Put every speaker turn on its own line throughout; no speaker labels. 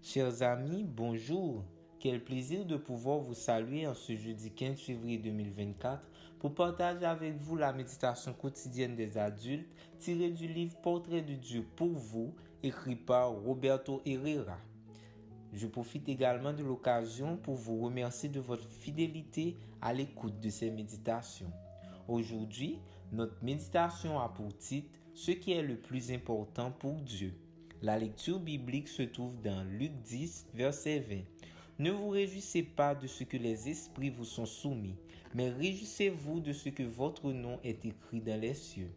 Chers amis, bonjour. Quel plaisir de pouvoir vous saluer en ce jeudi 15 février 2024 pour partager avec vous la méditation quotidienne des adultes tirée du livre Portrait de Dieu pour vous, écrit par Roberto Herrera. Je profite également de l'occasion pour vous remercier de votre fidélité à l'écoute de ces méditations. Aujourd'hui, notre méditation a pour titre « Ce qui est le plus important pour Dieu ». La lecture biblique se trouve dans Luc 10, verset 20. Ne vous réjouissez pas de ce que les esprits vous sont soumis, mais réjouissez-vous de ce que votre nom est écrit dans les cieux.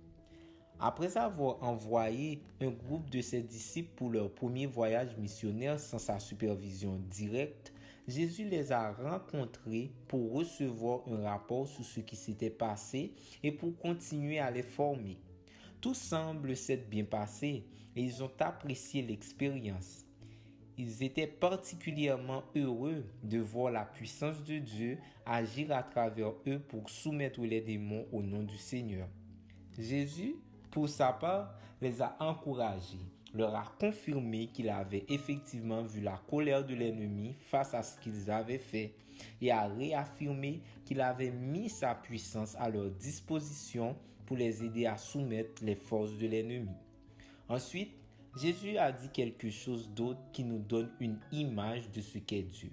Après avoir envoyé un groupe de ses disciples pour leur premier voyage missionnaire sans sa supervision directe, Jésus les a rencontrés pour recevoir un rapport sur ce qui s'était passé et pour continuer à les former. Tout semble s'être bien passé et ils ont apprécié l'expérience. Ils étaient particulièrement heureux de voir la puissance de Dieu agir à travers eux pour soumettre les démons au nom du Seigneur. Jésus, pour sa part, les a encouragés, leur a confirmé qu'il avait effectivement vu la colère de l'ennemi face à ce qu'ils avaient fait et a réaffirmé qu'il avait mis sa puissance à leur disposition pour les aider à soumettre les forces de l'ennemi. Ensuite, Jésus a dit quelque chose d'autre qui nous donne une image de ce qu'est Dieu.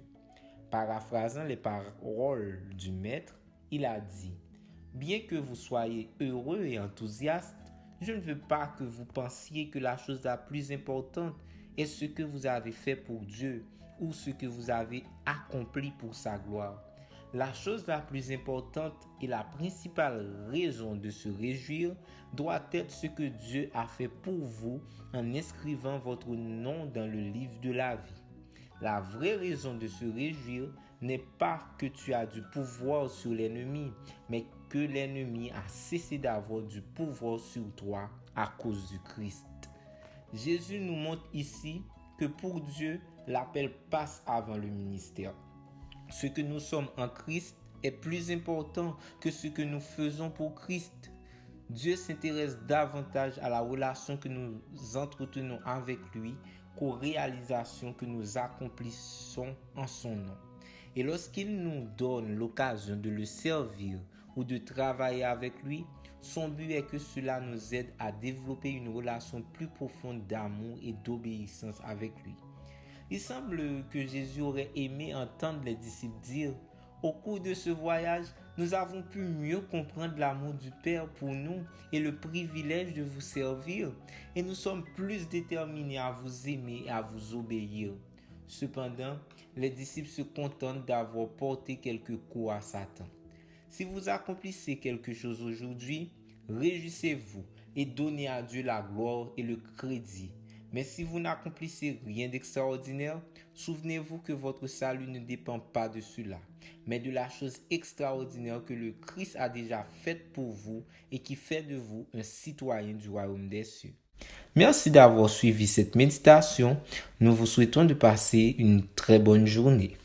Paraphrasant les paroles du Maître, il a dit « Bien que vous soyez heureux et enthousiastes, je ne veux pas que vous pensiez que la chose la plus importante est ce que vous avez fait pour Dieu ou ce que vous avez accompli pour sa gloire. La chose la plus importante et la principale raison de se réjouir doit être ce que Dieu a fait pour vous en inscrivant votre nom dans le livre de la vie. La vraie raison de se réjouir n'est pas que tu as du pouvoir sur l'ennemi, mais que l'ennemi a cessé d'avoir du pouvoir sur toi à cause du Christ. Jésus nous montre ici que pour Dieu, l'appel passe avant le ministère. Ce que nous sommes en Christ est plus important que ce que nous faisons pour Christ. Dieu s'intéresse davantage à la relation que nous entretenons avec lui qu'aux réalisations que nous accomplissons en son nom. Et lorsqu'il nous donne l'occasion de le servir ou de travailler avec lui, son but est que cela nous aide à développer une relation plus profonde d'amour et d'obéissance avec lui. Il semble que Jésus aurait aimé entendre les disciples dire « Au cours de ce voyage, nous avons pu mieux comprendre l'amour du Père pour nous et le privilège de vous servir, et nous sommes plus déterminés à vous aimer et à vous obéir. » Cependant, les disciples se contentent d'avoir porté quelques coups à Satan. Si vous accomplissez quelque chose aujourd'hui, réjouissez-vous et donnez à Dieu la gloire et le crédit. Mais si vous n'accomplissez rien d'extraordinaire, souvenez-vous que votre salut ne dépend pas de cela, mais de la chose extraordinaire que le Christ a déjà faite pour vous et qui fait de vous un citoyen du royaume des cieux. Merci d'avoir suivi cette méditation. Nous vous souhaitons de passer une très bonne journée.